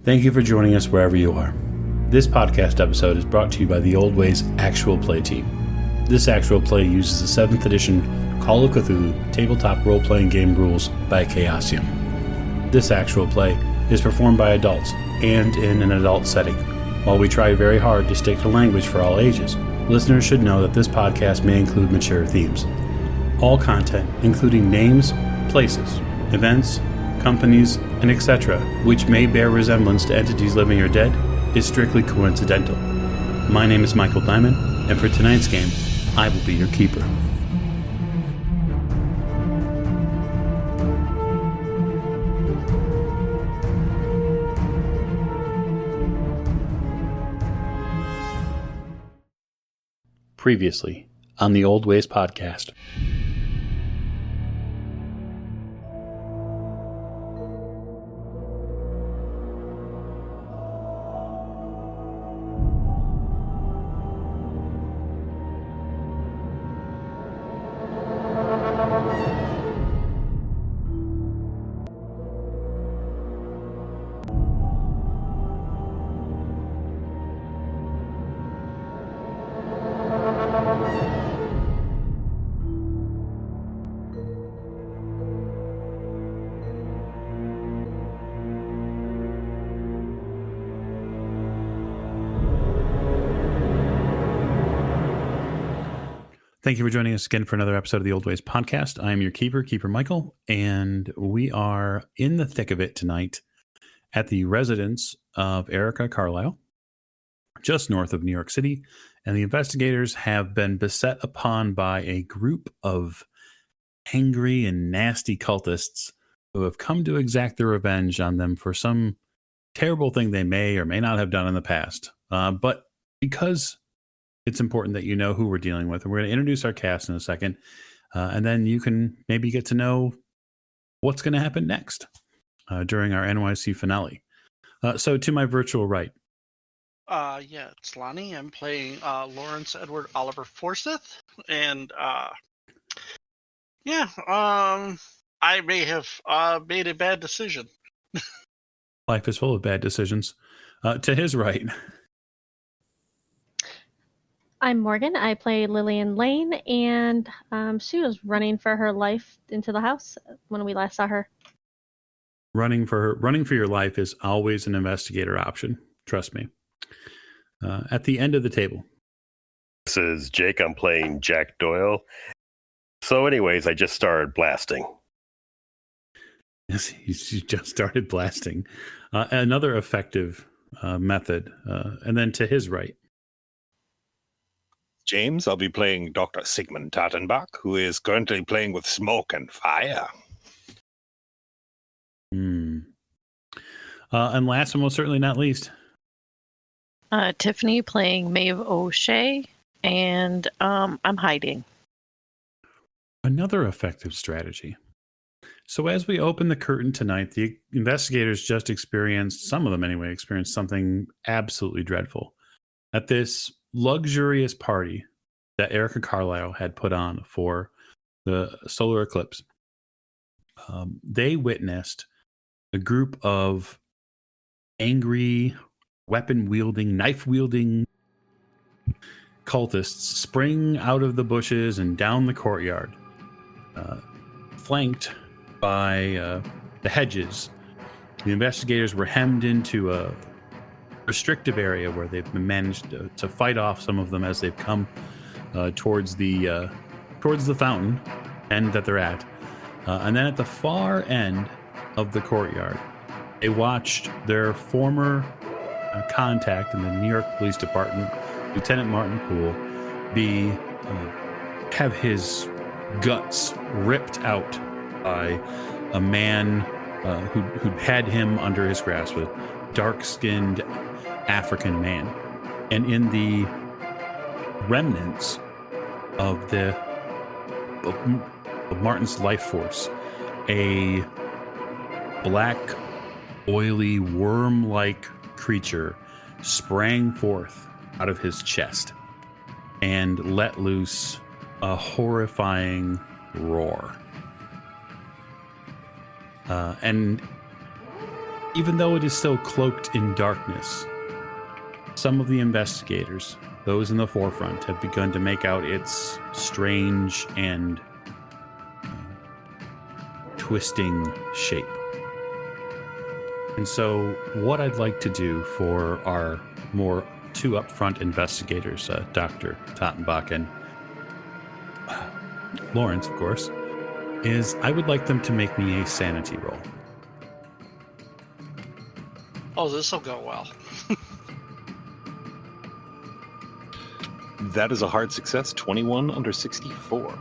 Thank you for joining us wherever you are. This podcast episode is brought to you by the Old Ways Actual Play team. This actual play uses the 7th edition Call of Cthulhu tabletop role-playing game rules by Chaosium. This actual play is performed by adults and in an adult setting. While we try very hard to stick to language for all ages, listeners should know that this podcast may include mature themes. All content, including names, places, events, companies, and etc., which may bear resemblance to entities living or dead, is strictly coincidental. My name is Michael Diamond, and for tonight's game, I will be your keeper. Previously on the Old Ways podcast. Thank you for joining us again for another episode of the Old Ways podcast. I am your Keeper Michael, and we are in the thick of it tonight at the residence of Erica Carlisle, just north of New York City. And the investigators have been beset upon by a group of angry and nasty cultists who have come to exact their revenge on them for some terrible thing they may or may not have done in the past. But because it's important that you know who we're dealing with. And we're going to introduce our cast in a second. And then you can maybe get to know what's going to happen next during our NYC finale. So to my virtual right. Yeah, it's Lonnie. I'm playing Lawrence Edward Oliver Forsyth. And I may have made a bad decision. Life is full of bad decisions. To his right. I'm Morgan. I play Lillian Lane, and she was running for her life into the house when we last saw her. Running for your life is always an investigator option. Trust me. At the end of the table. This is Jake. I'm playing Jack Doyle. So anyways, I just started blasting. Yes, you just started blasting. Another effective method. And then to his right. James, I'll be playing Dr. Sigmund Tattenbach, who is currently playing with smoke and fire. And last and most certainly not least. Tiffany playing Maeve O'Shea, and I'm hiding. Another effective strategy. So as we open the curtain tonight, the investigators just experienced, some of them anyway, experienced something absolutely dreadful. At this luxurious party that Erica Carlisle had put on for the solar eclipse, they witnessed a group of angry, weapon-wielding, knife-wielding cultists spring out of the bushes and down the courtyard, flanked by the hedges. The investigators were hemmed into a restrictive area where they've managed to fight off some of them as they've come towards the fountain end that they're at, and then at the far end of the courtyard, they watched their former contact in the New York Police Department, Lieutenant Martin Poole, have his guts ripped out by a man who'd had him under his grasp, a dark-skinned African man. And in the remnants of Martin's life force, a black, oily, worm-like creature sprang forth out of his chest and let loose a horrifying roar. And Even though it is still cloaked in darkness, some of the investigators, those in the forefront, have begun to make out its strange and twisting shape. And so what I'd like to do for our more two upfront investigators, Dr. Tottenbach and Lawrence, of course, is I would like them to make me a sanity roll. Oh, this will go well. That is a hard success. 21 under 64.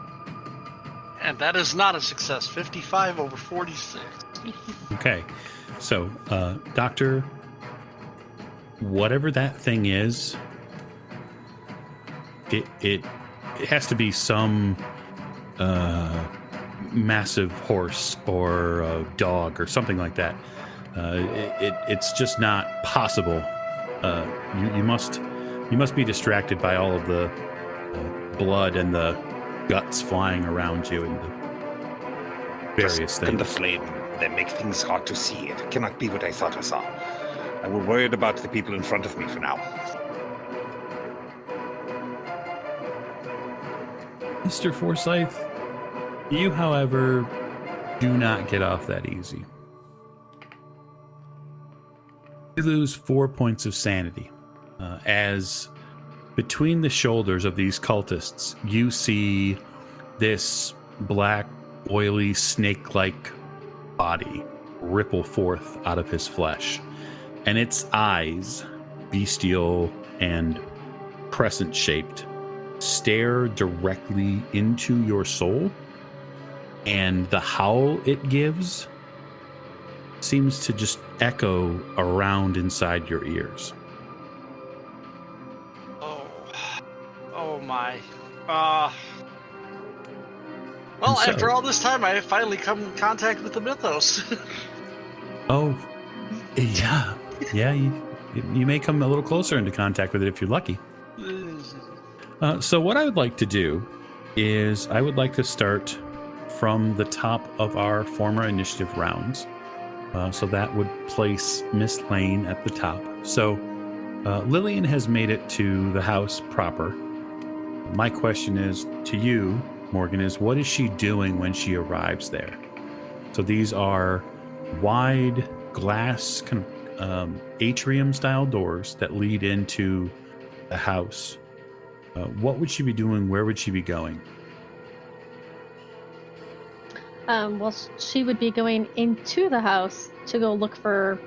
And that is not a success. 55 over 46. Okay. So, Doctor, whatever that thing is, it has to be some massive horse or a dog or something like that. It's just not possible. You must be distracted by all of the blood and the guts flying around you and the various And the things. flame. They make things hard to see. It cannot be what I thought I saw. I will worry about the people in front of me for now. Mr. Forsyth, you, however, do not get off that easy. You lose 4 points of sanity as between the shoulders of these cultists, you see this black, oily, snake-like body ripple forth out of his flesh, and its eyes, bestial and crescent-shaped, stare directly into your soul, and the howl it gives seems to just echo around inside your ears. Oh my. Well, And so- after all this time, I have finally come in contact with the mythos. Oh, yeah. Yeah, you may come a little closer into contact with it if you're lucky. So what I would like to do is I would like to start from the top of our former initiative rounds. So that would place Miss Lane at the top. So Lillian has made it to the house proper. My question is to you, Morgan, is what is she doing when she arrives there? So these are wide glass kind of atrium style doors that lead into the house. What would she be doing? Where would she be going? Well, she would be going into the house to go look for,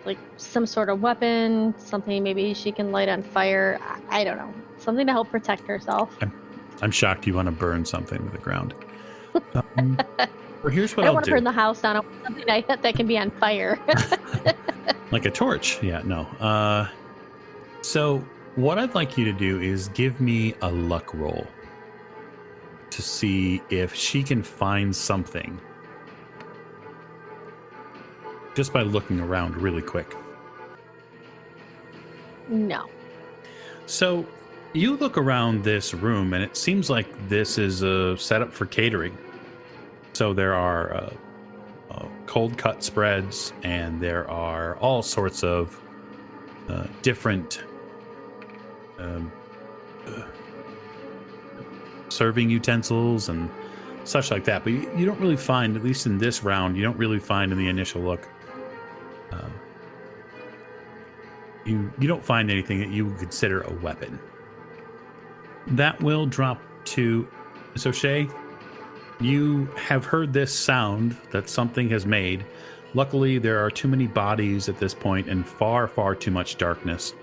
like, some sort of weapon, something maybe she can light on fire. I don't know. Something to help protect herself. I'm shocked you want to burn something to the ground. Or here's what I don't I'll want to do. burn the house down. I want something that can be on fire. Like a torch. Yeah, no. So what I'd like you to do is give me a luck roll to see if she can find something just by looking around really quick. No. So you look around this room and it seems like this is a setup for catering. So there are cold cut spreads and there are all sorts of different serving utensils and such like that. But you don't really find, at least in this round, you don't really find in the initial look, you don't find anything that you would consider a weapon. That will drop to Miss O'Shea. You have heard this sound that something has made. Luckily, there are too many bodies at this point and far, far too much darkness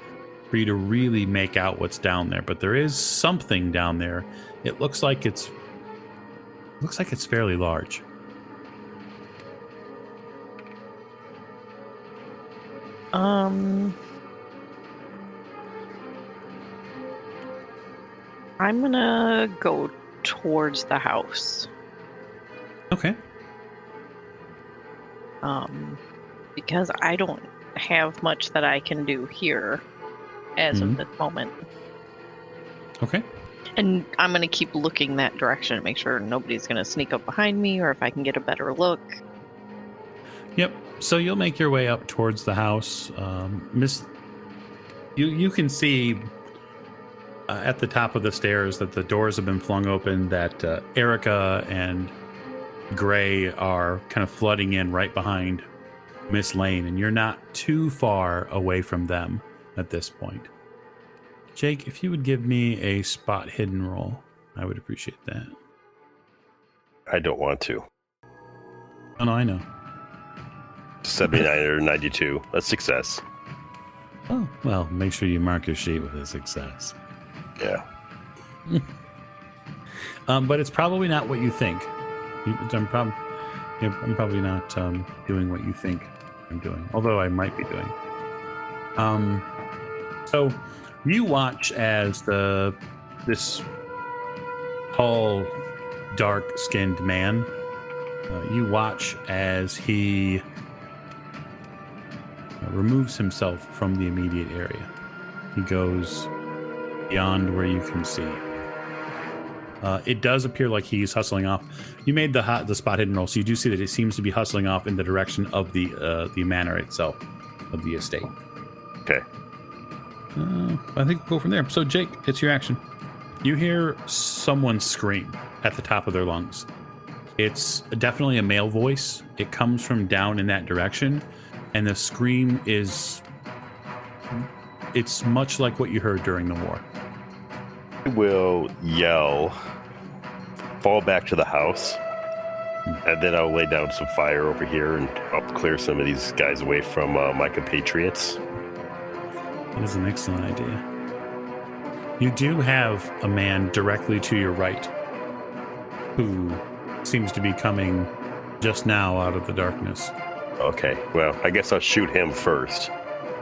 for you to really make out what's down there. But there is something down there. It looks like it's fairly large. I'm gonna go towards the house. Okay. Because I don't have much that I can do here as of this moment. Okay. And I'm gonna keep looking that direction to make sure nobody's gonna sneak up behind me or if I can get a better look. Yep. So you'll make your way up towards the house. You can see at the top of the stairs that the doors have been flung open, that Erica and Gray are kind of flooding in right behind Miss Lane, and you're not too far away from them at this point. Jake, if you would give me a spot hidden roll, I would appreciate that. I don't want to. Oh, no, I know. 79 or 92. A success. Oh, well, make sure you mark your sheet with a success. Yeah. But it's probably not what you think. I'm probably not doing what you think I'm doing, although I might be doing. So you watch as this tall, dark-skinned man. You watch as he removes himself from the immediate area. He goes beyond where you can see. It does appear like he's hustling off. You made the spot hidden roll, so you do see that it seems to be hustling off in the direction of the manor itself, of the estate. Okay. I think we'll go from there. So, Jake, it's your action. You hear someone scream at the top of their lungs. It's definitely a male voice. It comes from down in that direction, and the scream it's much like what you heard during the war. I will yell, fall back to the house, and then I'll lay down some fire over here and help clear some of these guys away from my compatriots. That is an excellent idea. You do have a man directly to your right who seems to be coming just now out of the darkness. Okay, well, I guess I'll shoot him first.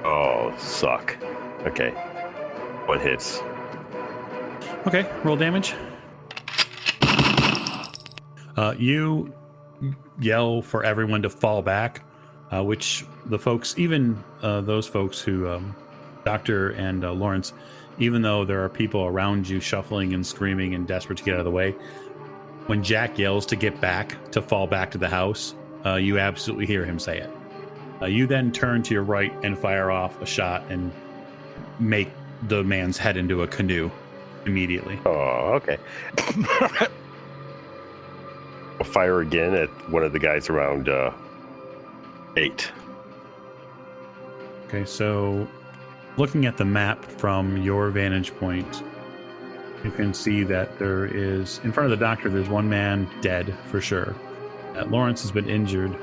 Oh, suck. Okay. 1 hits. Okay, roll damage. You yell for everyone to fall back, which the folks, even those folks who, Doctor and Lawrence, even though there are people around you shuffling and screaming and desperate to get out of the way, when Jack yells to get back, to fall back to the house, you absolutely hear him say it. You then turn to your right and fire off a shot and make the man's head into a canoe immediately. Oh, okay. I'll fire again at one of the guys around 8. Okay, so looking at the map from your vantage point, you can see that there is, in front of the doctor, there's one man dead for sure. Lawrence has been injured.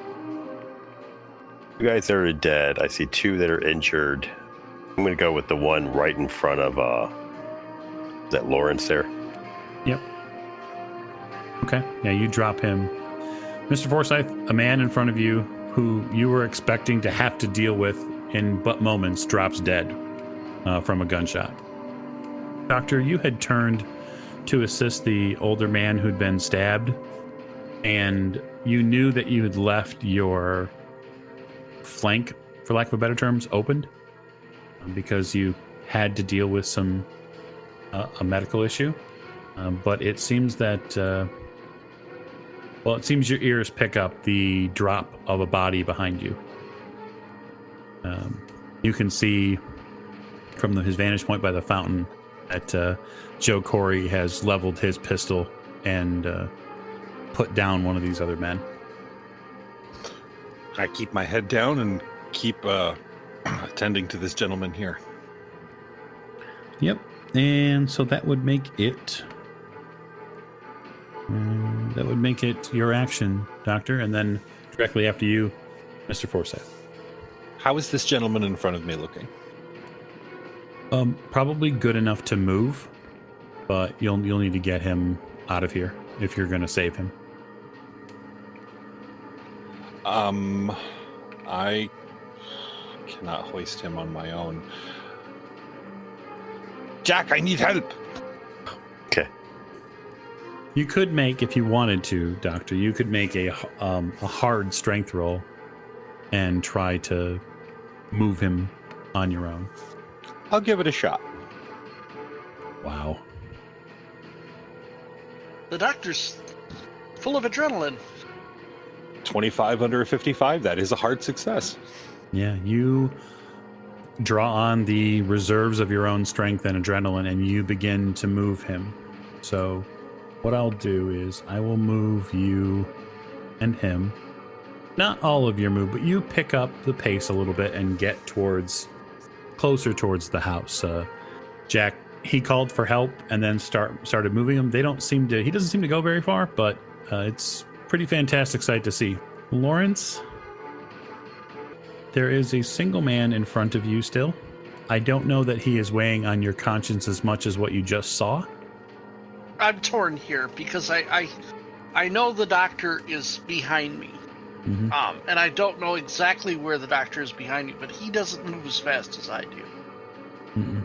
2 guys that are dead. I see 2 that are injured. I'm going to go with the one right in front of, is that Lawrence there? Yep. Okay, yeah, you drop him. Mr. Forsyth, a man in front of you who you were expecting to have to deal with in but moments drops dead from a gunshot. Doctor, you had turned to assist the older man who'd been stabbed, and you knew that you had left your flank, for lack of a better terms, opened because you had to deal with a medical issue. But it seems that, it seems your ears pick up the drop of a body behind you. You can see from his vantage point by the fountain that Joe Corey has leveled his pistol and put down one of these other men. I keep my head down and keep attending to this gentleman here. Yep. And so that would make it... your action, Doctor, and then directly after you, Mr. Forsyth. How is this gentleman in front of me looking? Probably good enough to move, but you'll need to get him out of here if you're going to save him. I cannot hoist him on my own. Jack, I need help. Okay. You could make, if you wanted to, Doctor, you could make a hard strength roll and try to move him on your own. I'll give it a shot. Wow. The doctor's full of adrenaline. 25 under a 55. That is a hard success. Yeah, you draw on the reserves of your own strength and adrenaline, and you begin to move him. So what I'll do is I will move you and him. Not all of your move, but you pick up the pace a little bit and get closer towards the house. Jack, he called for help and then started moving him. He doesn't seem to go very far, but it's pretty fantastic sight to see. Lawrence, there is a single man in front of you still. I don't know that he is weighing on your conscience as much as what you just saw. I'm torn here because I know the doctor is behind me. Mm-hmm. And I don't know exactly where the doctor is behind me, but he doesn't move as fast as I do. Mm-mm.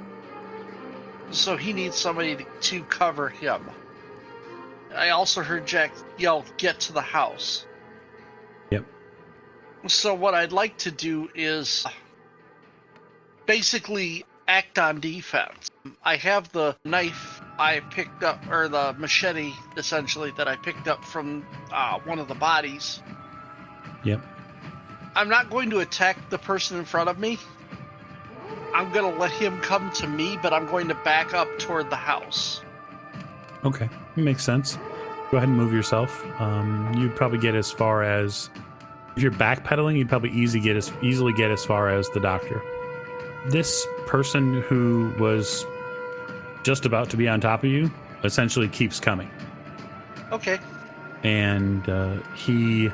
So he needs somebody to cover him. I also heard Jack yell, "Get to the house." Yep. So what I'd like to do is basically act on defense. I have the knife I picked up, or the machete, essentially, that I picked up from one of the bodies. Yep. I'm not going to attack the person in front of me. I'm going to let him come to me, but I'm going to back up toward the house. Okay, makes sense. Go ahead and move yourself. You'd probably get as far as, if you're backpedaling, you'd probably easily get as far as the doctor. This person who was just about to be on top of you essentially keeps coming. Okay. And he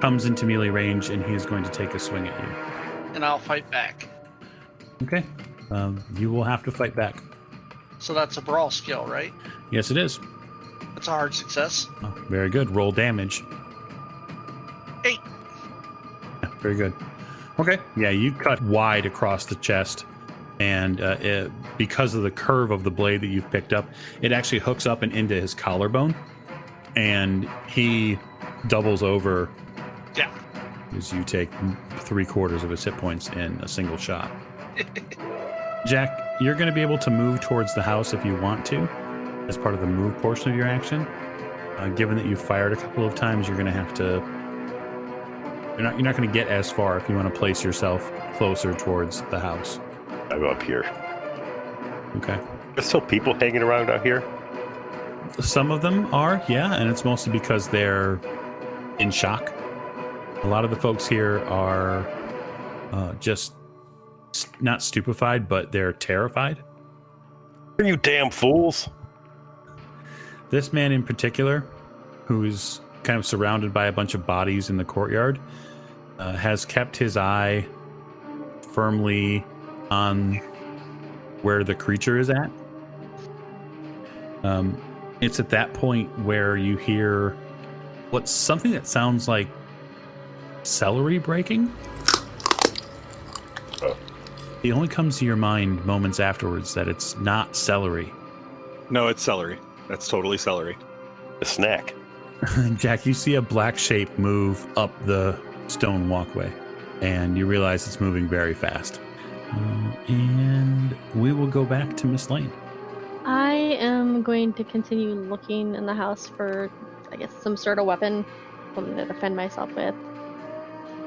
comes into melee range, and he is going to take a swing at you. And I'll fight back. Okay. You will have to fight back. So that's a brawl skill, right? Yes, it is. That's a hard success. Oh, very good. Roll damage. 8. Yeah, very good. Okay. Yeah, you cut wide across the chest, and because of the curve of the blade that you've picked up, it actually hooks up and into his collarbone, and he doubles over. Yeah. As you take 3/4 of his hit points in a single shot. Jack, you're going to be able to move towards the house if you want to, as part of the move portion of your action. Given that you fired a couple of times, you're going to have to. You're not going to get as far if you want to place yourself closer towards the house. I'm up here. Okay. There's still people hanging around out here. Some of them are, yeah, and it's mostly because they're in shock. A lot of the folks here are just not stupefied, but they're terrified. Are you damn fools? This man in particular, who's kind of surrounded by a bunch of bodies in the courtyard, has kept his eye firmly on where the creature is at. It's at that point where you hear what's something that sounds like celery breaking. It only comes to your mind moments afterwards that it's not celery. No, it's celery. That's totally celery. A snack. Jack, you see a black shape move up the stone walkway, and you realize it's moving very fast. And we will go back to Miss Lane. I am going to continue looking in the house for, I guess, some sort of weapon to defend myself with.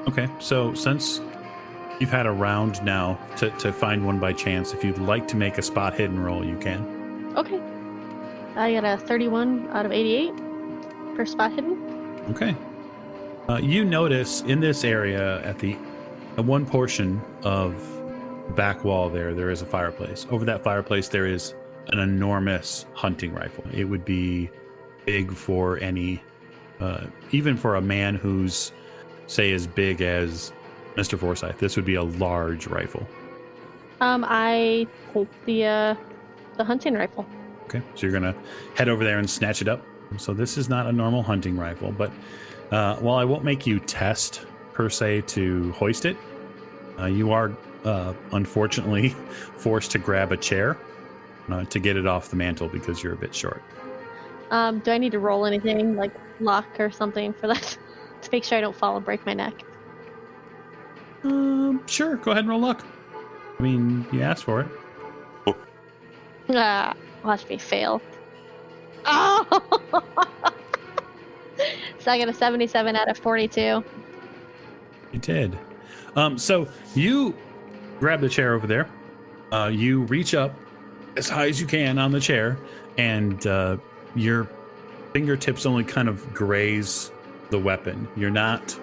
Okay, so since you've had a round now to find one by chance, if you'd like to make a spot hidden roll, you can. Okay. I got a 31 out of 88 for spot hidden. Okay. You notice in this area at one portion of the back wall there is a fireplace. Over that fireplace, there is an enormous hunting rifle. It would be big for even for a man who's, say, as big as Mr. Forsyth. This would be a large rifle. I take the hunting rifle. Okay, so you're gonna head over there and snatch it up. So this is not a normal hunting rifle, but while I won't make you test per se to hoist it, you are unfortunately forced to grab a chair to get it off the mantle because you're a bit short. Do I need to roll anything like luck or something for that to make sure I don't fall and break my neck? Sure, go ahead and roll luck. I mean, you asked for it. Watch me fail. Oh! So I get a 77 out of 42. You did. So you grab the chair over there. You reach up as high as you can on the chair, and your fingertips only kind of graze the weapon. You're not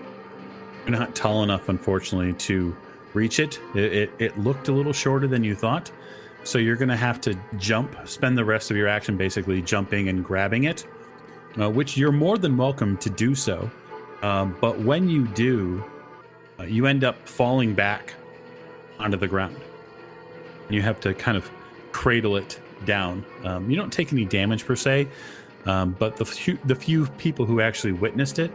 tall enough, unfortunately, to reach it. It looked a little shorter than you thought, so you're going to have to spend the rest of your action basically jumping and grabbing it, which you're more than welcome to do so. But when you do, you end up falling back onto the ground. You have to kind of cradle it down. You don't take any damage per se, but the few people who actually witnessed it,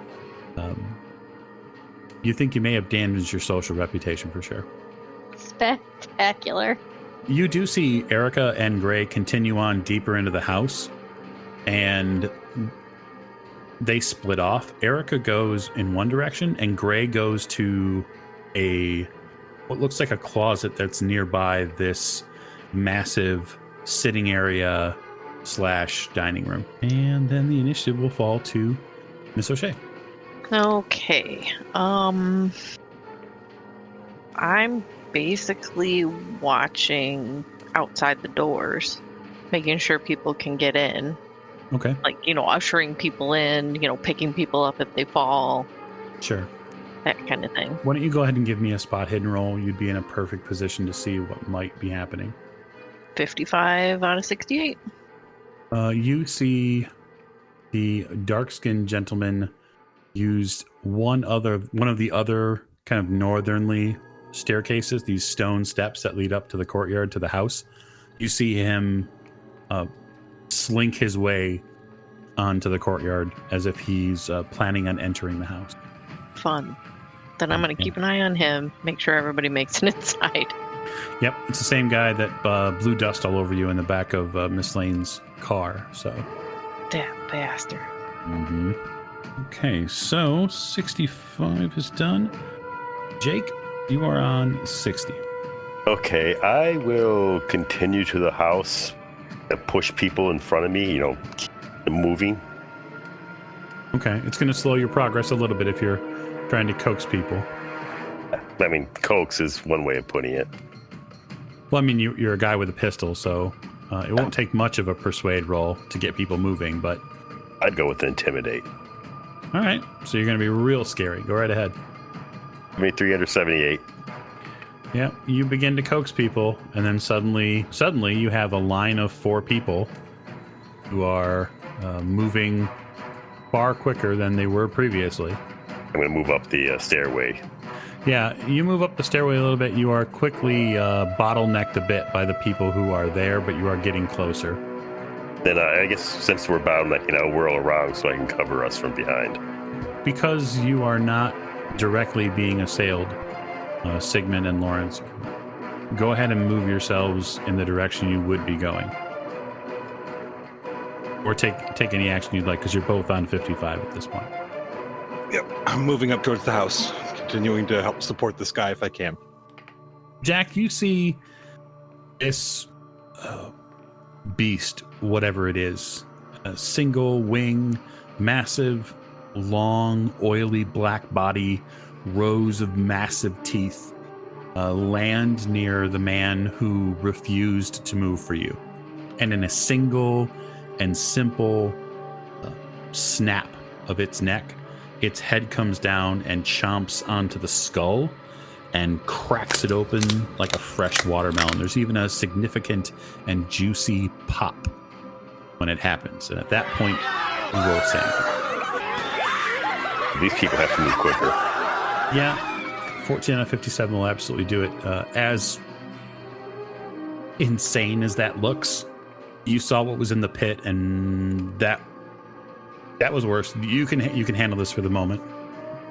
you think you may have damaged your social reputation for sure. Spectacular. You do see Erica and Gray continue on deeper into the house, and they split off. Erica goes in one direction, and Gray goes to what looks like a closet that's nearby this massive sitting area / dining room. And then the initiative will fall to Miss O'Shea. Okay. I'm basically watching outside the doors, making sure people can get in. Okay. Like, ushering people in, picking people up if they fall. Sure. That kind of thing. Why don't you go ahead and give me a spot hidden roll? You'd be in a perfect position to see what might be happening. 55 out of 68. You see the dark-skinned gentleman used one of the other kind of northernly staircases, these stone steps that lead up to the courtyard to the house. You see him slink his way onto the courtyard as if he's planning on entering the house. Fun. Then I'm going to keep an eye on him, make sure everybody makes it inside. Yep, it's the same guy that blew dust all over you in the back of Miss Lane's car. So, That bastard. mm-hmm. Okay, so 65 is done. Jake, you are on 60. Okay, I will continue to the house and push people in front of me, keep them moving. Okay, it's going to slow your progress a little bit if you're trying to coax people. I mean, coax is one way of putting it. Well, I mean, you're a guy with a pistol, so it won't take much of a persuade roll to get people moving, but... I'd go with intimidate. All right, so you're going to be real scary. Go right ahead. I mean, 378. Yeah, you begin to coax people, and then suddenly you have a line of 4 people who are moving far quicker than they were previously. I'm going to move up the stairway. Yeah, you move up the stairway a little bit. You are quickly bottlenecked a bit by the people who are there, but you are getting closer. Then I guess since we're bottlenecking, I'll whirl around so I can cover us from behind. Because you are not directly being assailed, Sigmund and Lawrence, go ahead and move yourselves in the direction you would be going. Or take any action you'd like, because you're both on 55 at this point. Yep, I'm moving up towards the house, continuing to help support this guy if I can. Jack, you see this beast, whatever it is, a single wing, massive, long, oily black body, rows of massive teeth, land near the man who refused to move for you. And in a single and simple snap of its neck, its head comes down and chomps onto the skull and cracks it open like a fresh watermelon. There's even a significant and juicy pop when it happens. And at that point, we roll sanity. These people have to move quicker. Yeah, 14 out of 57 will absolutely do it. As insane as that looks, you saw what was in the pit, and that was worse. You can handle this for the moment.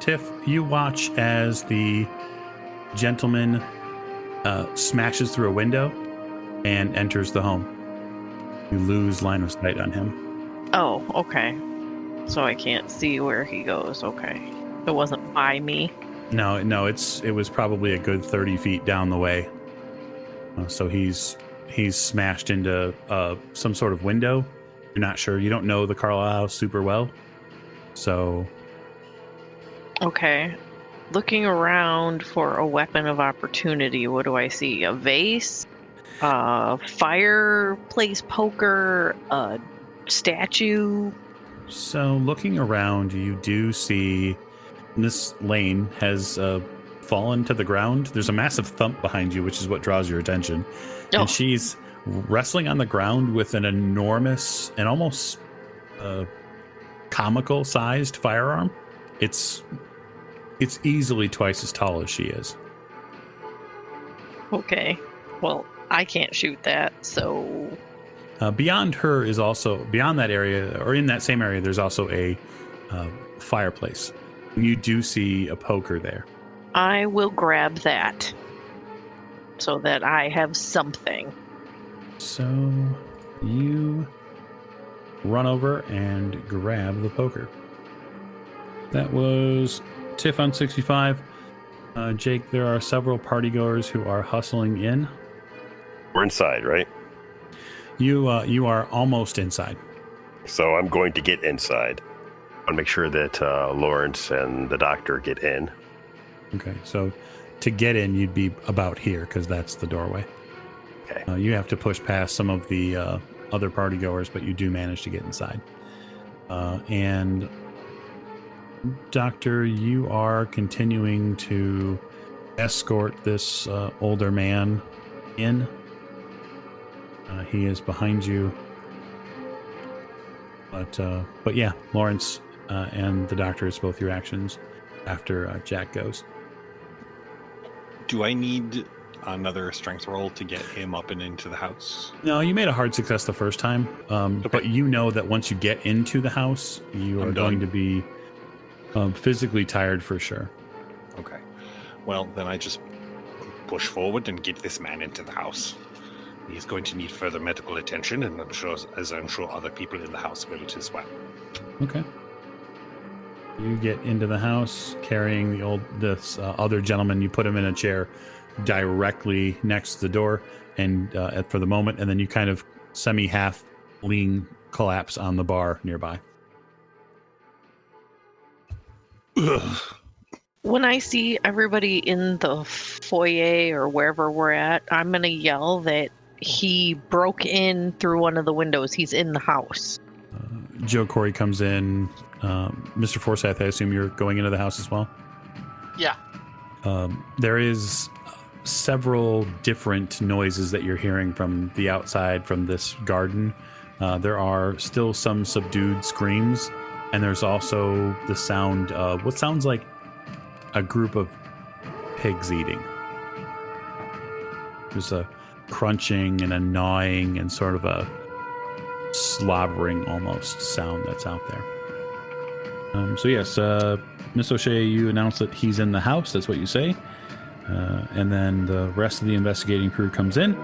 Tiff, you watch as the gentleman smashes through a window and enters the home. You lose line of sight on him. Oh, okay. So I can't see where he goes. Okay. It wasn't by me. No, it was probably a good 30 feet down the way. So he's smashed into some sort of window. You're not sure. You don't know the Carlisle house super well. So Okay. Looking around for a weapon of opportunity, what do I see? A vase? A fireplace poker? A statue? So, looking around, you do see Miss Lane has fallen to the ground. There's a massive thump behind you, which is what draws your attention. Oh. And she's wrestling on the ground with an enormous and almost comical sized firearm. It's easily twice as tall as she is. Okay. Well, I can't shoot that, so... Beyond her is also, beyond that area, or in that same area, there's also a fireplace. You do see a poker there. I will grab that so that I have something. So you run over and grab the poker. That was Tiff on 65. Jake, there are several partygoers who are hustling in. We're inside, right? You are almost inside. So I'm going to get inside. I want to make sure that Lawrence and the doctor get in. Okay, so to get in, you'd be about here because that's the doorway. Okay. You have to push past some of the other partygoers, but you do manage to get inside. And Doctor, you are continuing to escort this older man in. He is behind you. But yeah, Lawrence and the doctor is both your actions after Jack goes. Do I need another strength roll to get him up and into the house? No, you made a hard success the first time, but you know that once you get into the house, you are going to be physically tired for sure. Okay. Well, then I just push forward and get this man into the house. He's going to need further medical attention, and I'm sure other people in the house will as well. Okay. You get into the house carrying this other gentleman. You put him in a chair directly next to the door, and for the moment, and then you kind of semi-half lean collapse on the bar nearby. When I see everybody in the foyer or wherever we're at, I'm going to yell that he broke in through one of the windows. He's in the house. Joe Corey comes in. Mr. Forsyth, I assume you're going into the house as well? Yeah. There is several different noises that you're hearing from the outside, from this garden. There are still some subdued screams, and there's also the sound of what sounds like a group of pigs eating. There's a crunching and a gnawing and sort of a slobbering almost sound that's out there. So yes, Miss O'Shea, you announce that he's in the house. That's what you say. And then the rest of the investigating crew comes in.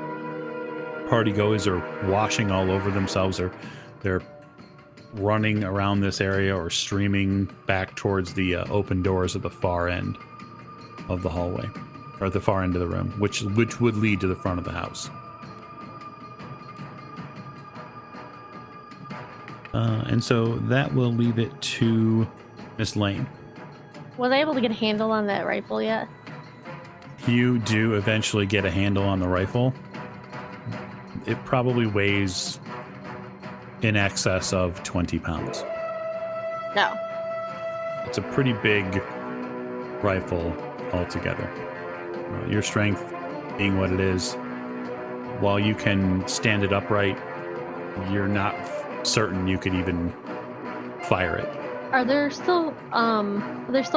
Partygoers are washing all over themselves. They're running around this area or streaming back towards the open doors at the far end of the hallway, or at the far end of the room, which would lead to the front of the house. And so that will leave it to Miss Lane. Was I able to get a handle on that rifle yet? You do eventually get a handle on the rifle. It probably weighs in excess of 20 pounds. No. It's a pretty big rifle altogether. Your strength being what it is, while you can stand it upright, you're not certain you could even fire it. Are there still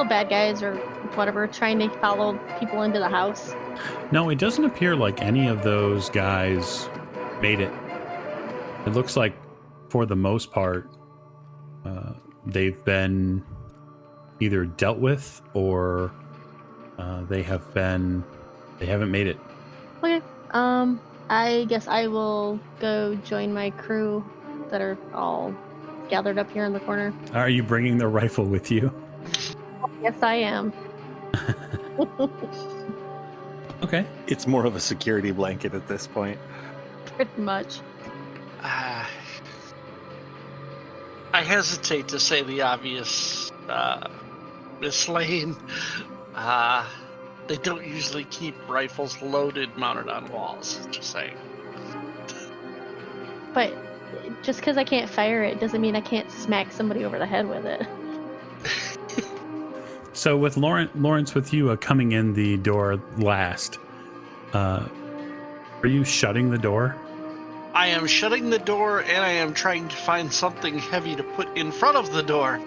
bad guys or whatever trying to follow people into the house? No, it doesn't appear like any of those guys made it. It looks like, for the most part, they've been either dealt with or they haven't made it. Okay. I guess I will go join my crew that are all gathered up here in the corner. Are you bringing the rifle with you? Yes, I am. Okay. It's more of a security blanket at this point. Pretty much. I hesitate to say the obvious, Miss Lane, they don't usually keep rifles loaded mounted on walls. Just saying. But just because I can't fire it doesn't mean I can't smack somebody over the head with it. So with Lawrence, with you coming in the door last, are you shutting the door? I am shutting the door, and I am trying to find something heavy to put in front of the door.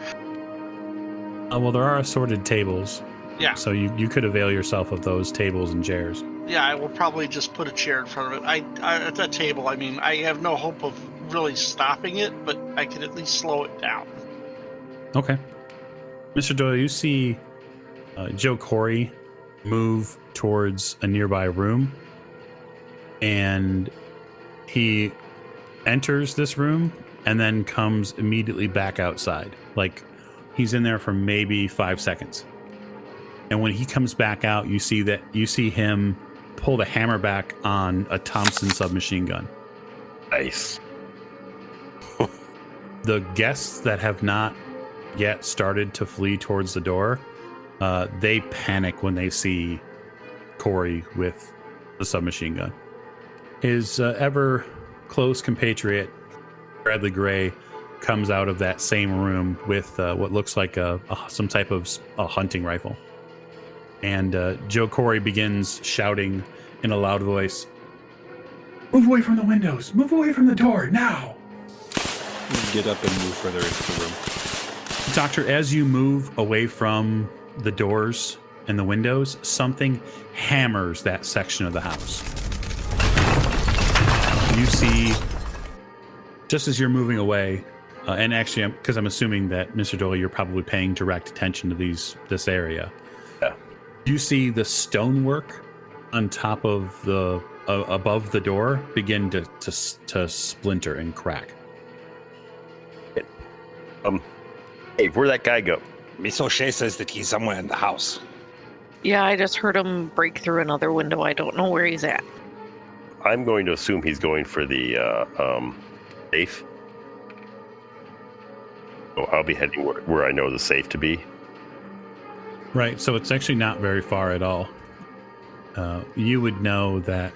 Well, there are assorted tables. Yeah. So you could avail yourself of those tables and chairs. Yeah, I will probably just put a chair in front of it. At that table, I mean, I have no hope of really stopping it, but I can at least slow it down. Okay. Mr. Doyle, you see Joe Corey move towards a nearby room, and he enters this room and then comes immediately back outside. Like, he's in there for maybe 5 seconds. And when he comes back out, you see him pull the hammer back on a Thompson submachine gun. Nice. The guests that have not yet started to flee towards the door, they panic when they see Corey with the submachine gun. His ever close compatriot, Bradley Gray, comes out of that same room with what looks like some type of a hunting rifle. And Joe Corey begins shouting in a loud voice, "Move away from the windows! Move away from the door, now!" Get up and move further into the room. Doctor, as you move away from the doors and the windows, something hammers that section of the house. You see, just as you're moving away, and actually, because I'm assuming that, Mr. Doyle, you're probably paying direct attention to this area. Yeah. You see the stonework on top of the above the door begin to splinter and crack. Hey, where'd that guy go? Miss O'Shea says that he's somewhere in the house. Yeah, I just heard him break through another window. I don't know where he's at. I'm going to assume he's going for the safe. So I'll be heading where I know the safe to be. Right, so it's actually not very far at all. You would know that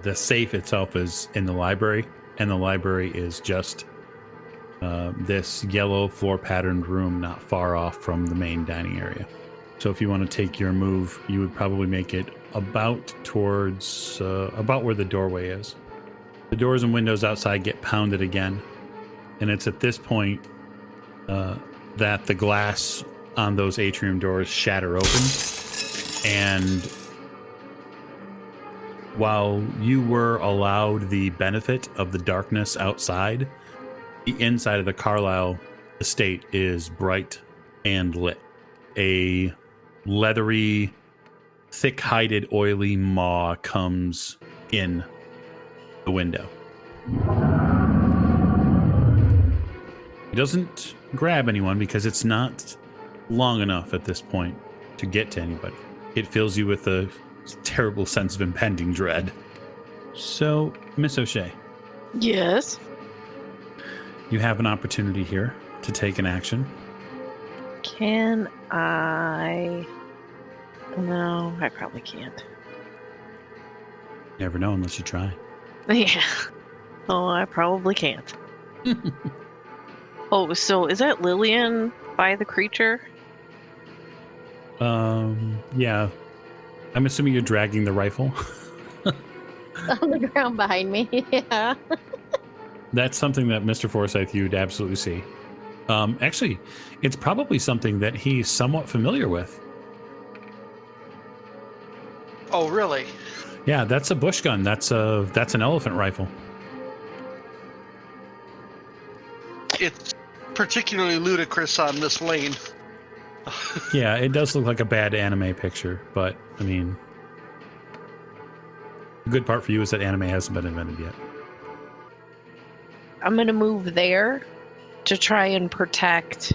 the safe itself is in the library, and the library is just this yellow floor patterned room not far off from the main dining area. So if you want to take your move, you would probably make it about towards about where the doorway is. The doors and windows outside get pounded again, and it's at this point that the glass on those atrium doors shatter open. And while you were allowed the benefit of the darkness outside, the inside of the Carlisle estate is bright and lit. A leathery, thick-hided, oily maw comes in the window. It doesn't grab anyone because it's not long enough at this point to get to anybody. It fills you with a terrible sense of impending dread. So, Miss O'Shea. Yes? You have an opportunity here to take an action. Can I? No, I probably can't. Never know unless you try. Yeah. Oh, I probably can't. Oh, so is that Lillian by the creature? Yeah. I'm assuming you're dragging the rifle. On the ground behind me. Yeah. That's something that Mr. Forsyth you'd absolutely see. Actually, it's probably something that he's somewhat familiar with. Oh, really? Yeah, that's a bush gun. That's an elephant rifle. It's particularly ludicrous on Miss Lane. Yeah, it does look like a bad anime picture, but I mean, the good part for you is that anime hasn't been invented yet. I'm gonna move there to try and protect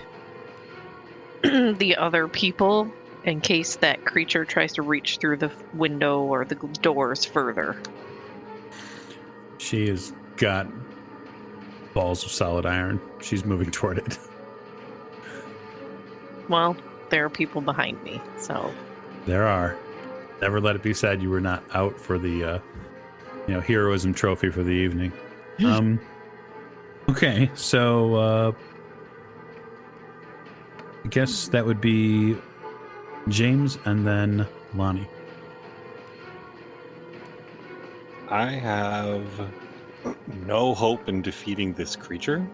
the other people in case that creature tries to reach through the window or the doors further. She has got balls of solid iron. She's moving toward it. Well, there are people behind me, so. There are. Never let it be said you were not out for the, heroism trophy for the evening. Okay, so I guess that would be James and then Lonnie. I have no hope in defeating this creature,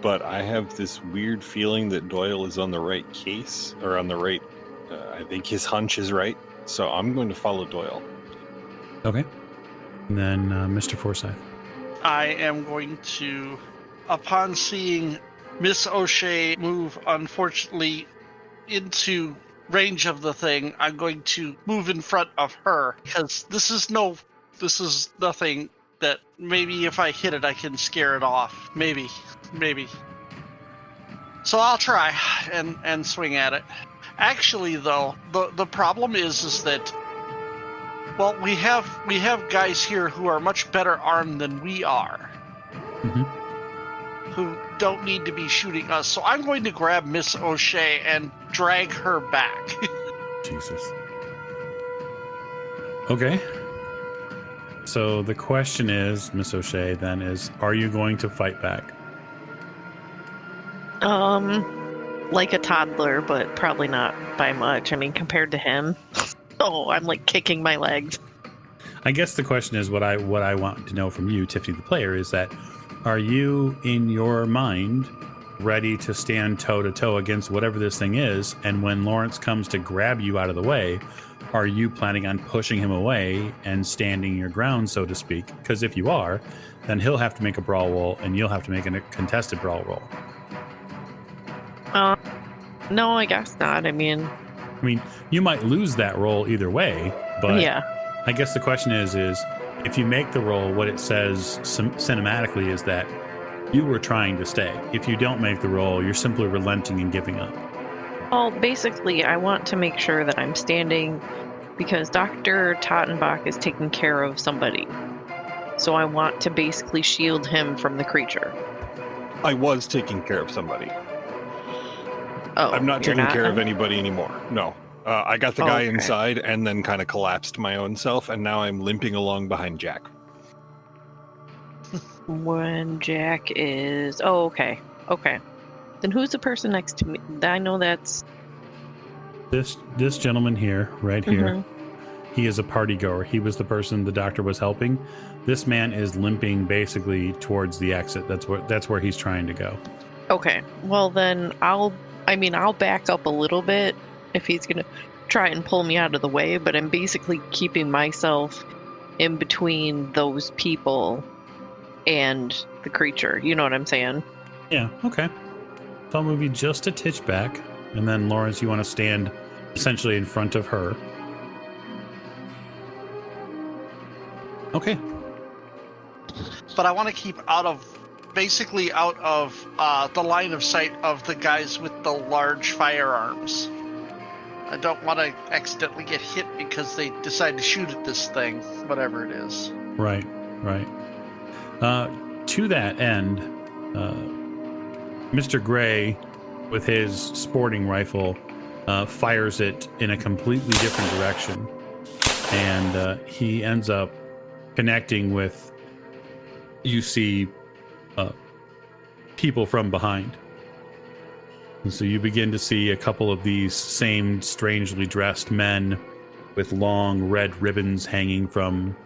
but I have this weird feeling that Doyle is on the right case, or on the right, I think his hunch is right, so I'm going to follow Doyle. Okay. And then Mr. Forsyth. I am going to, upon seeing Miss O'Shea move, unfortunately, into range of the thing, I'm going to move in front of her, because this is nothing that maybe if I hit it, I can scare it off. Maybe. So I'll try and swing at it. Actually, though, the problem is that, well, we have guys here who are much better armed than we are, who don't need to be shooting us. So I'm going to grab Miss O'Shea and drag her back. Jesus. Okay. So the question is, Miss O'Shea, then is, are you going to fight back? Like a toddler, but probably not by much. I mean, compared to him. Oh, I'm like kicking my legs. I guess the question is what I want to know from you, Tiffany the player, is that are you in your mind ready to stand toe to toe against whatever this thing is, and when Lawrence comes to grab you out of the way, are you planning on pushing him away and standing your ground, so to speak? Because if you are, then he'll have to make a brawl roll and you'll have to make a contested brawl roll. No, I guess not. I mean, you might lose that roll either way, but yeah. I guess the question is if you make the roll, what it says cinematically is that you were trying to stay. If you don't make the roll, you're simply relenting and giving up. Well, basically, I want to make sure that I'm standing because Dr. Tottenbach is taking care of somebody. So I want to basically shield him from the creature. I was taking care of somebody. Oh, I'm not taking care of anybody anymore. No. I got the guy inside and then kind of collapsed my own self, and now I'm limping along behind Jack. When Jack is... Oh, okay. Okay. Then who's the person next to me? I know that's... This gentleman here, right here, he is a party goer. He was the person the doctor was helping. This man is limping basically towards the exit. That's where he's trying to go. Okay. Well, then I'll back up a little bit if he's going to try and pull me out of the way, but I'm basically keeping myself in between those people and the creature. You know what I'm saying? Yeah, okay. So I'll move you just a titch back, and then Lawrence, you want to stand essentially in front of her. Okay. But I want to keep out of the line of sight of the guys with the large firearms. I don't want to accidentally get hit because they decide to shoot at this thing, whatever it is. Right. To that end, Mr. Gray, with his sporting rifle, fires it in a completely different direction, and he ends up connecting with, you see, people from behind. And so you begin to see a couple of these same strangely dressed men with long red ribbons hanging from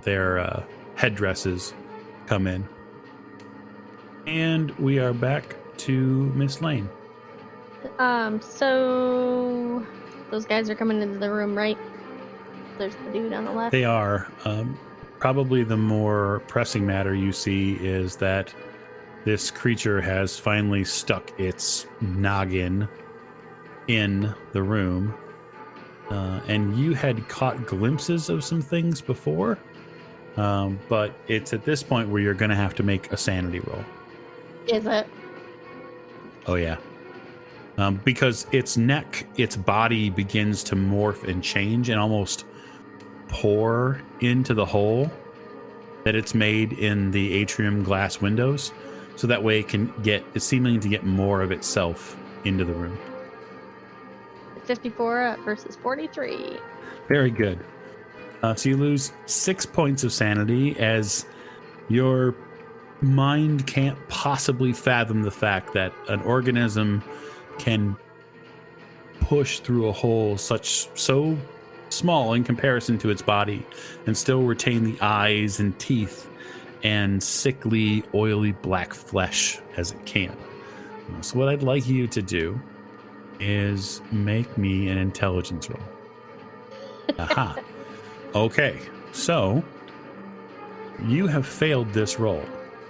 their headdresses come in. And we are back to Miss Lane. So those guys are coming into the room, right? There's the dude on the left. They are. Probably the more pressing matter you see is that this creature has finally stuck its noggin in the room. And you had caught glimpses of some things before, but it's at this point where you're going to have to make a sanity roll. Is it? Oh, yeah. Because its body begins to morph and change and almost pour into the hole that it's made in the atrium glass windows, so that way it can get, it's seeming to get more of itself into the room. 54 versus 43. Very good. So you lose 6 points of sanity as your mind can't possibly fathom the fact that an organism can push through a hole so small in comparison to its body and still retain the eyes and teeth and sickly, oily black flesh as it can. So what I'd like you to do is make me an intelligence roll. Aha. Okay, so you have failed this roll,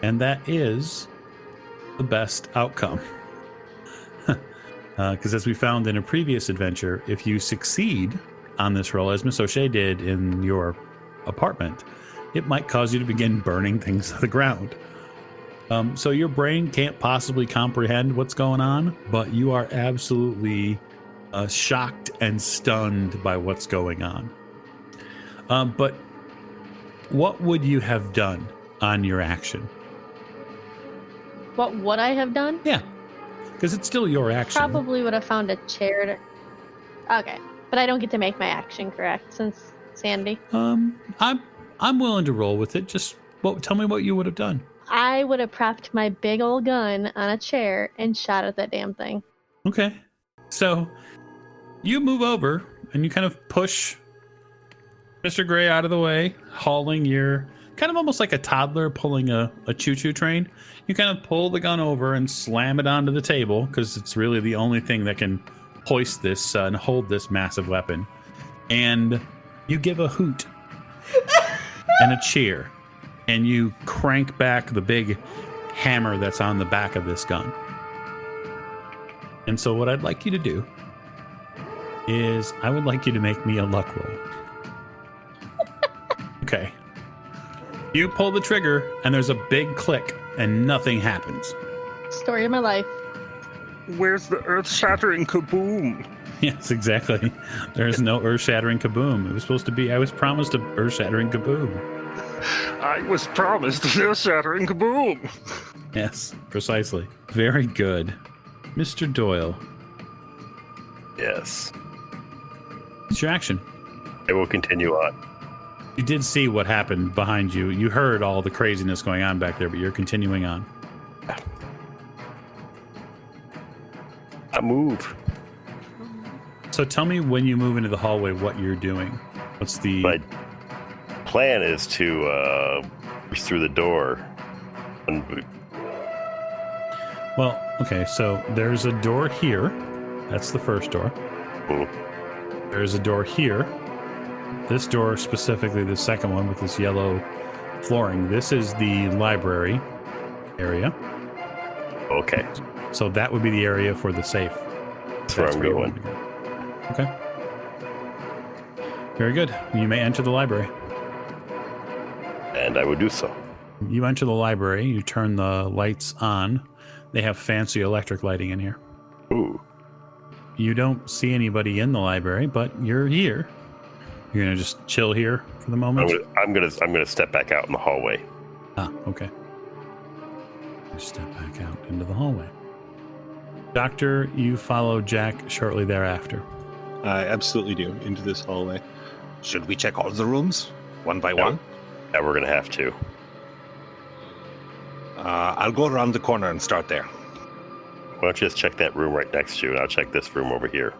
and that is the best outcome. Because as we found in a previous adventure, if you succeed on this roll, as Miss O'Shea did in your apartment, it might cause you to begin burning things to the ground. So your brain can't possibly comprehend what's going on, but you are absolutely shocked and stunned by what's going on. But what would you have done on your action? What would I have done? Yeah, because it's still your action. Probably would have found a chair to... Okay, but I don't get to make my action, correct? Since Sandy. I'm willing to roll with it. Just tell me what you would have done. I would have propped my big old gun on a chair and shot at that damn thing. Okay, so you move over and you kind of push Mr. Gray out of the way, hauling your kind of almost like a toddler pulling a choo-choo train. You kind of pull the gun over and slam it onto the table because it's really the only thing that can hoist this and hold this massive weapon. And you give a hoot and a cheer, and you crank back the big hammer that's on the back of this gun. And so what I'd like you to do is I would like you to make me a luck roll. Okay. You pull the trigger, and there's a big click, and nothing happens. Story of my life. Where's the earth-shattering kaboom? Yes, exactly. There's no earth-shattering kaboom. It was supposed to be, I was promised a earth-shattering kaboom. I was promised an earth-shattering kaboom. Yes, precisely. Very good. Mr. Doyle. Yes. It's your action. I will continue on. You did see what happened behind you. You heard all the craziness going on back there, but you're continuing on. I move. So tell me when you move into the hallway what you're doing. What's the... My plan is to push through the door. Well, okay, so there's a door here. That's the first door. There's a door here. This door, specifically the second one with this yellow flooring, this is the library area. Okay. So that would be the area for the safe. That's where I'm going. Okay. Very good. You may enter the library. And I would do so. You enter the library. You turn the lights on. They have fancy electric lighting in here. Ooh. You don't see anybody in the library, but you're here. You're gonna just chill here for the moment? I'm gonna step back out in the hallway. Ah, okay. Step back out into the hallway. Doctor, you follow Jack shortly thereafter. I absolutely do. Into this hallway. Should we check all the rooms one by one? Yeah, we're gonna have to. I'll go around the corner and start there. Why don't you just check that room right next to you, and I'll check this room over here.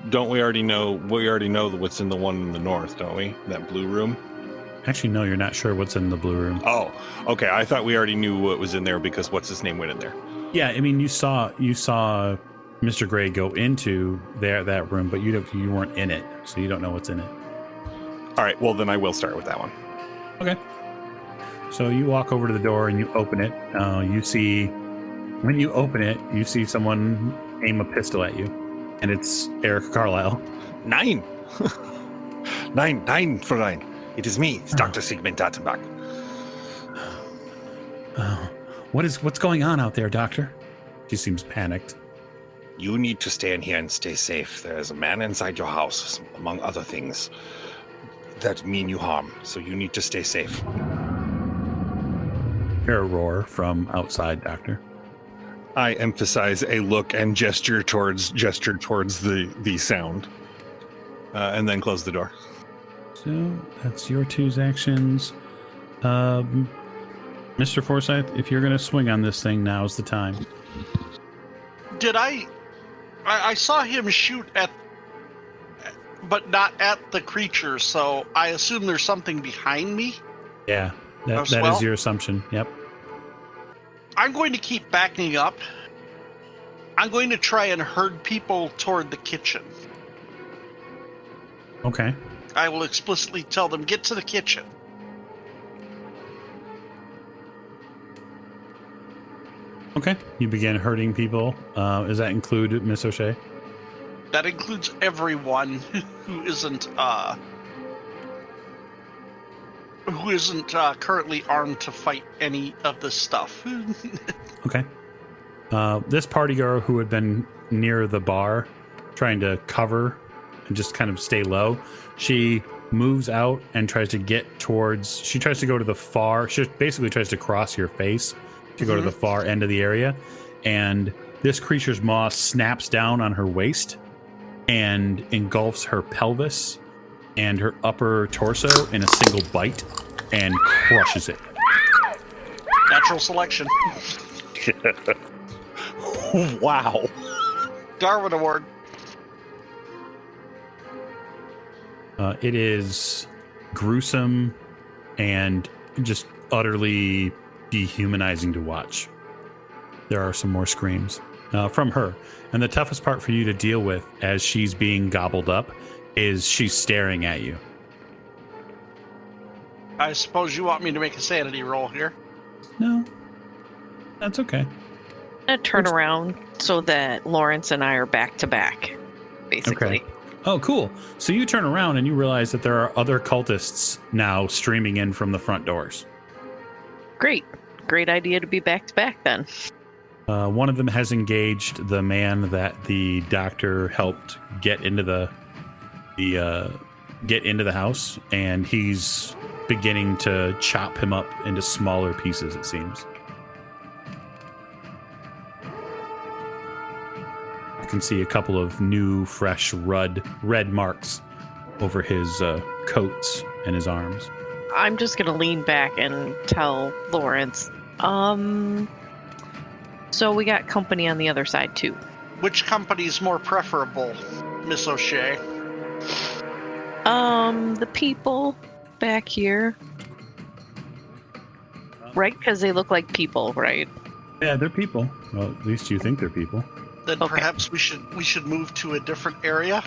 Don't we already know? We already know what's in the one in the north, don't we? That blue room. Actually, no, you're not sure what's in the blue room. Oh, okay. I thought we already knew what was in there because what's his name went in there. Yeah, I mean, you saw Mr. Gray go into that room, but you weren't in it, so you don't know what's in it. All right. Well, then I will start with that one. Okay. So you walk over to the door and you open it. When you open it, you see someone aim a pistol at you, and it's Eric Carlisle. 9. 9 for 9. It is me, it's Dr. Sigmund Dattenbach. What's going on out there, Doctor? She seems panicked. You need to stay in here and stay safe. There is a man inside your house, among other things, that mean you harm. So you need to stay safe. Hear a roar from outside, Doctor. I emphasize a look and gesture towards the sound, and then close the door. So that's your two's actions. Mr. Forsyth, if you're going to swing on this thing, now's the time. Did I saw him shoot at, but not at the creature, so I assume there's something behind me? Yeah, that is your assumption. Yep. I'm going to keep backing up. I'm going to try and herd people toward the kitchen. Okay. I will explicitly tell them, get to the kitchen. Okay. You begin hurting people. Does that include Miss O'Shea? That includes everyone who isn't currently armed to fight any of this stuff. Okay. This party girl who had been near the bar trying to cover and just kind of stay low, she moves out and tries to go to the far, she basically tries to cross your face to go to the far end of the area. And this creature's maw snaps down on her waist and engulfs her pelvis and her upper torso in a single bite and crushes it. Natural selection. Wow. Darwin Award. It is gruesome and just utterly dehumanizing to watch. There are some more screams from her. And the toughest part for you to deal with as she's being gobbled up is she's staring at you. I suppose you want me to make a sanity roll here. No, that's okay. I'm gonna turn around so that Lawrence and I are back to back, basically. Okay. Oh, cool. So you turn around and you realize that there are other cultists now streaming in from the front doors. Great Idea to be back to back then. One of them has engaged the man that the doctor helped get into the house, and he's beginning to chop him up into smaller pieces, it seems. You can see a couple of new, fresh red marks over his coats and his arms. I'm just gonna lean back and tell Lawrence, so we got company on the other side too. Which company is more preferable, Miss O'Shea? The people back here. Right? Because they look like people, right? Yeah, they're people. Well, at least you think they're people. Then Okay. perhaps we should move to a different area.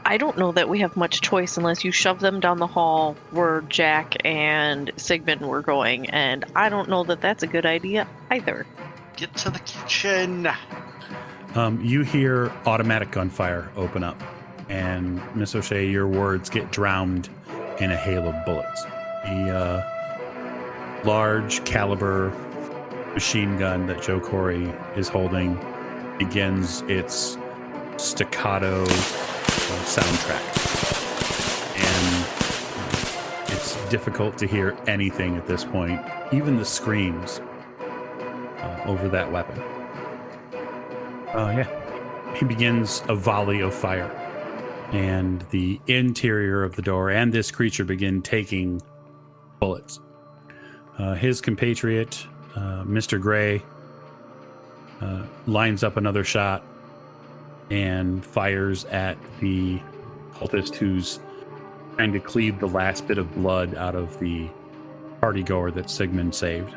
I don't know that we have much choice unless you shove them down the hall where Jack and Sigmund were going, and I don't know that that's a good idea either. Get to the kitchen. You hear automatic gunfire open up, and Miss O'Shea, your words get drowned in a hail of bullets. The large caliber machine gun that Joe Corey is holding begins its staccato soundtrack, and it's difficult to hear anything at this point, even the screams over that weapon. He begins a volley of fire, and the interior of the door and this creature begin taking bullets. His compatriot, Mr. Gray, lines up another shot and fires at the cultist who's trying to cleave the last bit of blood out of the party goer that Sigmund saved.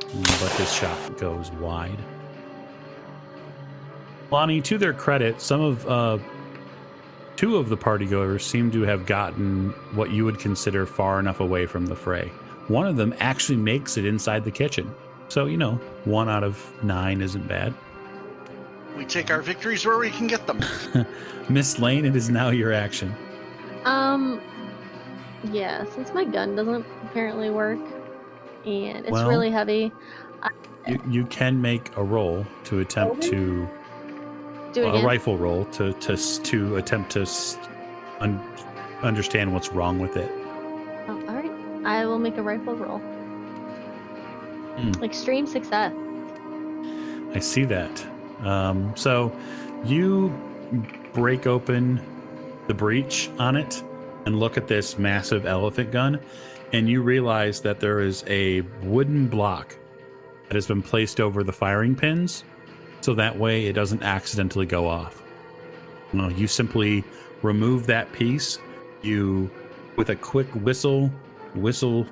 But his shot goes wide. Lonnie, to their credit, two of the party goers seem to have gotten what you would consider far enough away from the fray. One of them actually makes it inside the kitchen. So, 1 out of 9 isn't bad. We take our victories where we can get them. Miss Lane, it is now your action. Yeah, since my gun doesn't apparently work, and it's Well, really heavy, You can make a roll to attempt to do it a again. rifle roll to attempt to understand what's wrong with it. Oh, all right, I will make a rifle roll. Extreme success. I see that. So you break open the breech on it and look at this massive elephant gun, and you realize that there is a wooden block that has been placed over the firing pins, so that way it doesn't accidentally go off. You simply remove that piece. You, with a quick whistle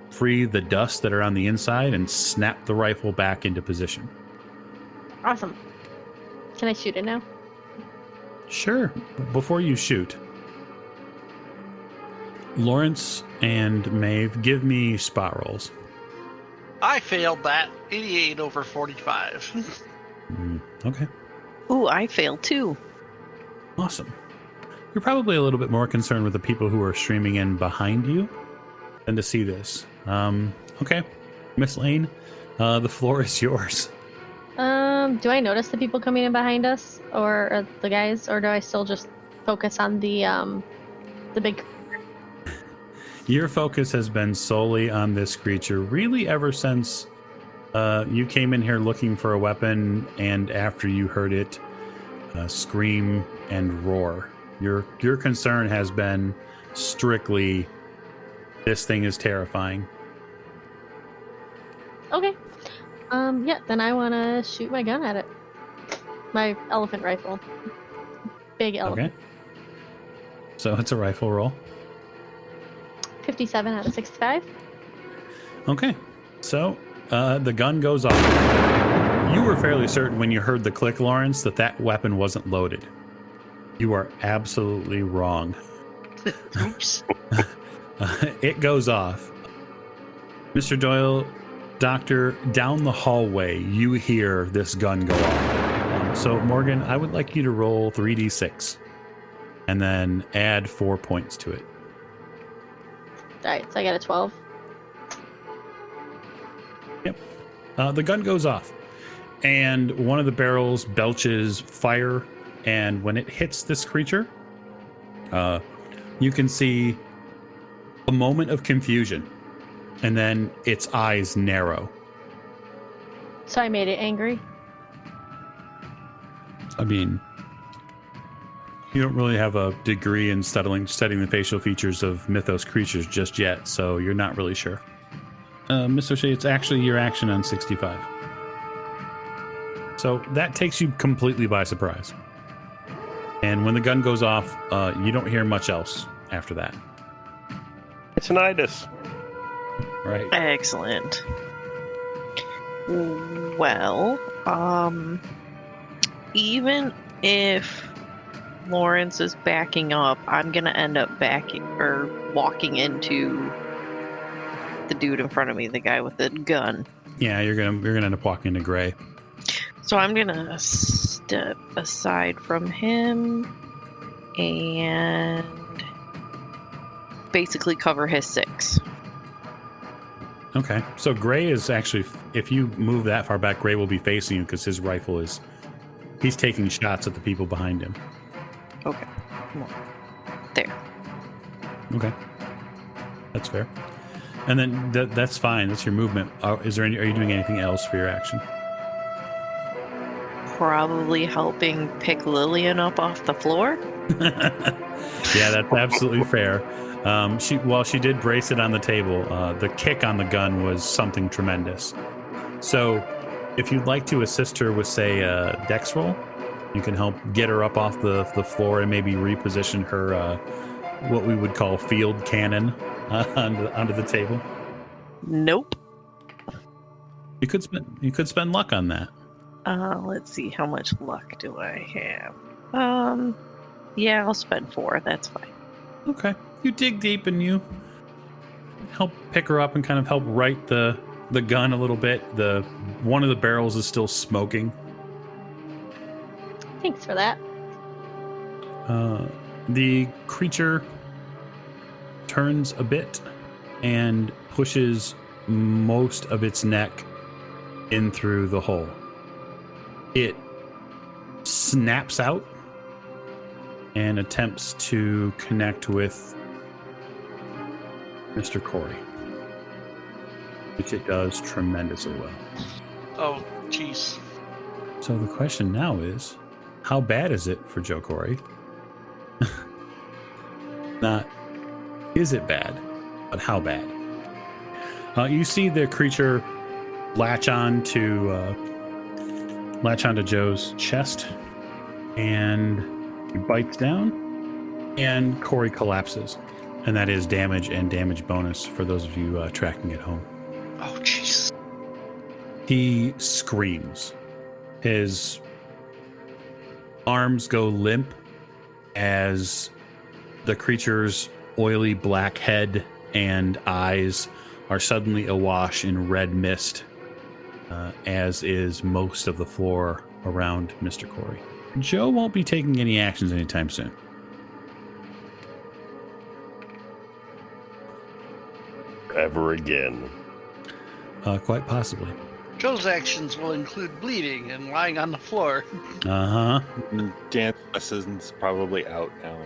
free the dust that are on the inside and snap the rifle back into position. Awesome. Can I shoot it now? Sure. Before you shoot, Lawrence and Maeve, give me spot rolls. I failed that. 88 over 45. Okay. Ooh, I failed too. Awesome. You're probably a little bit more concerned with the people who are streaming in behind you than to see this. Okay. Miss Lane, the floor is yours. Do I notice the people coming in behind us, or the guys, or do I still just focus on the big? Your focus has been solely on this creature, really ever since you came in here looking for a weapon, and after you heard it scream and roar. Your concern has been strictly, this thing is terrifying. Okay. Yeah, then I want to shoot my gun at it. My elephant rifle. Big elephant. Okay. So it's a rifle roll. 57 out of 65. Okay. So the gun goes off. You were fairly certain when you heard the click, Lawrence, that weapon wasn't loaded. You are absolutely wrong. Oops. It goes off. Mr. Doyle, Doctor, down the hallway, you hear this gun go off. So, Morgan, I would like you to roll 3d6 and then add 4 points to it. Alright, so I got a 12. Yep. The gun goes off, and one of the barrels belches fire, and when it hits this creature, you can see a moment of confusion, and then its eyes narrow. So I made it angry. I mean, you don't really have a degree in studying the facial features of mythos creatures just yet, so you're not really sure. Mr. O'Shea, it's actually your action on 65. So that takes you completely by surprise. And when the gun goes off, you don't hear much else after that. It's an itis. Right. Excellent. Well, even if Lawrence is backing up, I'm gonna end up walking into the dude in front of me, the guy with the gun. Yeah, you're gonna end up walking into Gray. So I'm gonna step aside from him and basically cover his 6. Okay, so Gray is actually, if you move that far back, Gray will be facing you because his rifle he's taking shots at the people behind him. Okay, come on. There. Okay, that's fair. And then that's fine. That's your movement. Are you doing anything else for your action? Probably helping pick Lillian up off the floor. Yeah, that's absolutely fair. She did brace it on the table. The kick on the gun was something tremendous. So if you'd like to assist her with, say, a dex roll, you can help get her up off the floor and maybe reposition her, what we would call field cannon, onto the table. Nope. You could spend luck on that. Let's see, how much luck do I have? Yeah, I'll spend 4. That's fine. Okay. You dig deep and you help pick her up and kind of help right the gun a little bit. One of the barrels is still smoking. Thanks for that. The creature turns a bit and pushes most of its neck in through the hole. It snaps out and attempts to connect with Mr. Corey. which it does tremendously well. Oh, jeez. So the question now is, how bad is it for Joe Corey? Not, is it bad, but how bad? You see the creature latch on to Joe's chest, and he bites down, and Corey collapses. And that is damage and damage bonus for those of you tracking at home. Oh, jeez. He screams. His arms go limp as the creature's oily black head and eyes are suddenly awash in red mist, as is most of the floor around Mr. Corey. Joe won't be taking any actions anytime soon. Ever again. Quite possibly. Joe's actions will include bleeding and lying on the floor. Uh-huh. Dan's lesson's probably out now.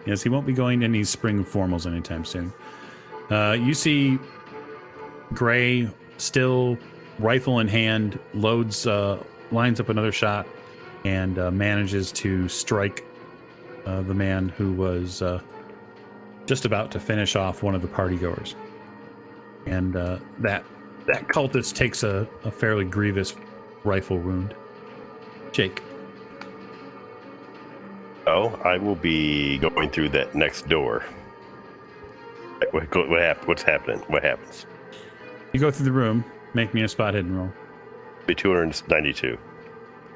Yes, he won't be going to any spring formals anytime soon. You see Gray, still rifle in hand, lines up another shot, and manages to strike the man who was just about to finish off one of the partygoers. And that cultist takes a fairly grievous rifle wound. Jake. Oh, I will be going through that next door. What's happening? What happens? You go through the room. Make me a spot hidden roll. Be 292.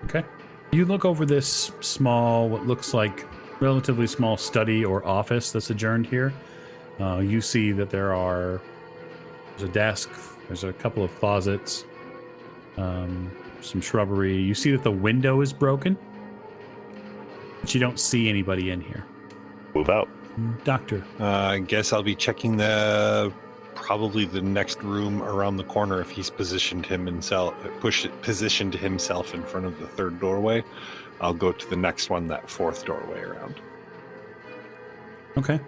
Okay. You look over this small, what looks like relatively small study or office that's adjourned here. You see that there's a desk, there's a couple of closets, some shrubbery. You see that the window is broken, but you don't see anybody in here. Move out. Doctor. I guess I'll be checking probably the next room around the corner if he's positioned himself in front of the third doorway. I'll go to the next one, that fourth doorway around. Okay.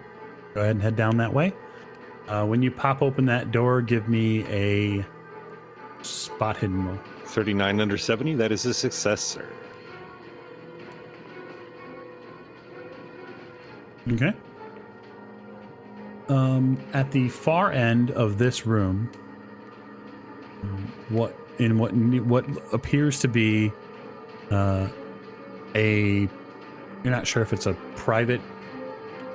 Go ahead and head down that way. When you pop open that door, give me a spot hidden roll. 39 under 70, that is a success, sir. Okay. At the far end of this room, what appears to be you're not sure if it's a private.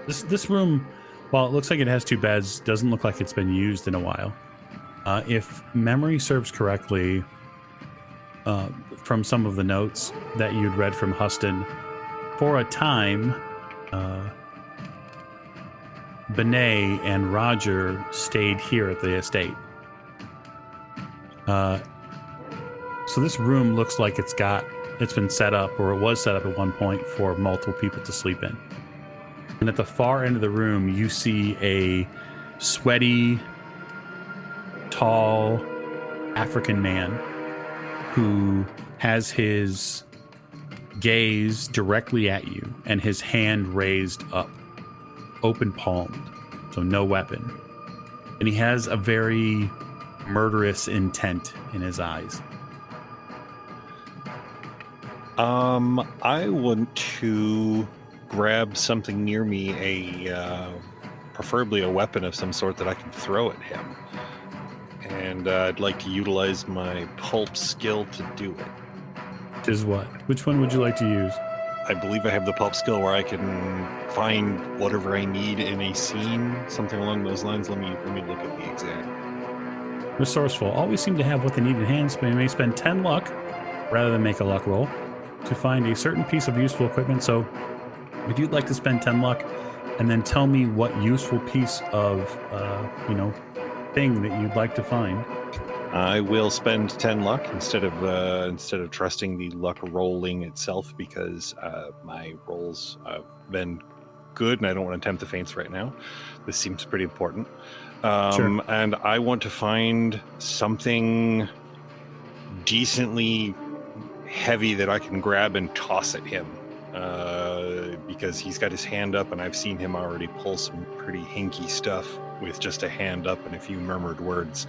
This room, while it looks like it has two beds, doesn't look like it's been used in a while. If memory serves correctly, from some of the notes that you'd read from Huston, for a time, Benet and Roger stayed here at the estate. So this room looks like it's been set up, or it was set up at one point for multiple people to sleep in. And at the far end of the room, you see a sweaty, tall African man who has his gaze directly at you and his hand raised up, open palmed, so no weapon. And he has a very murderous intent in his eyes. I want to grab something near me, preferably a weapon of some sort that I can throw at him. And I'd like to utilize my pulp skill to do it. Is what? Which one would you like to use? I believe I have the pulp skill where I can find whatever I need in a scene, something along those lines. Let me look at the exact. Resourceful. Always seem to have what they need in hand, but you may spend 10 luck rather than make a luck roll to find a certain piece of useful equipment. So if you'd like to spend 10 luck and then tell me what useful piece of, thing that you'd like to find. I will spend 10 luck instead of trusting the luck rolling itself, because my rolls have been good and I don't want to tempt the faints right now. This seems pretty important. Sure. And I want to find something decently heavy that I can grab and toss at him. because he's got his hand up, and I've seen him already pull some pretty hinky stuff with just a hand up and a few murmured words.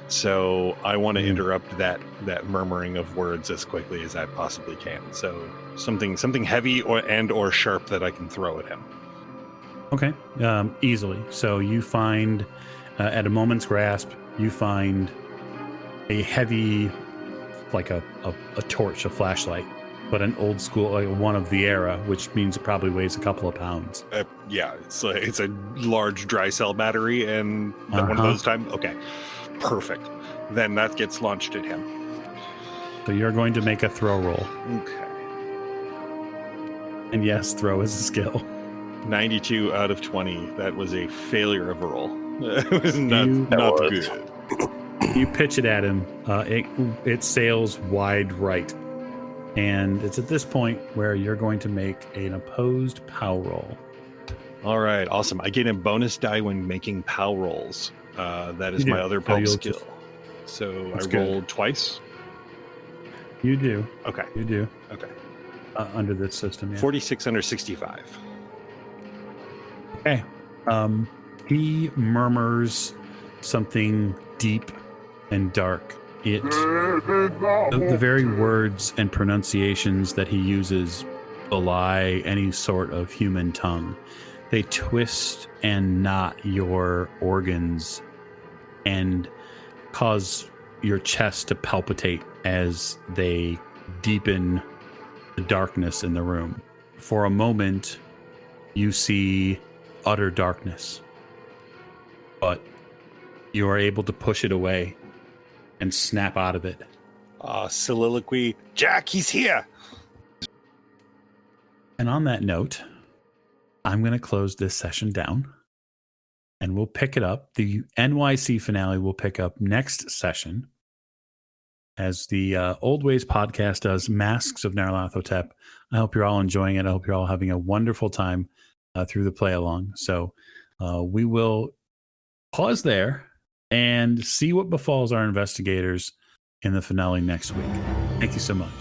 So I want to interrupt that murmuring of words as quickly as I possibly can. So something heavy or sharp that I can throw at him. Okay, easily. So you find, at a moment's grasp, you find a heavy, like a torch, a flashlight, but an old school, like one of the era, which means it probably weighs a couple of pounds. Yeah, it's a large dry cell battery, and one of those times. Okay, perfect. Then that gets launched at him. So you're going to make a throw roll. Okay. And yes, throw is a skill. 92 out of 20. That was a failure of a roll. It was not good. You pitch it at him. It sails wide right. And it's at this point where you're going to make an opposed POW roll. All right, awesome. I get a bonus die when making POW rolls. That is my other POW skill. So I rolled twice. You do. Okay. You do. Okay. Under this system, yeah. 46 under 65. Okay. He murmurs something deep and dark. The very words and pronunciations that he uses belie any sort of human tongue. They twist and knot your organs and cause your chest to palpitate as they deepen the darkness in the room. For a moment, you see utter darkness, but you are able to push it away and snap out of it. Soliloquy, Jack, he's here! And on that note, I'm going to close this session down, and we'll pick it up. The NYC finale will pick up next session as the Old Ways podcast does Masks of Nyarlathotep. I hope you're all enjoying it. I hope you're all having a wonderful time through the play along. So we will pause there and see what befalls our investigators in the finale next week. Thank you so much.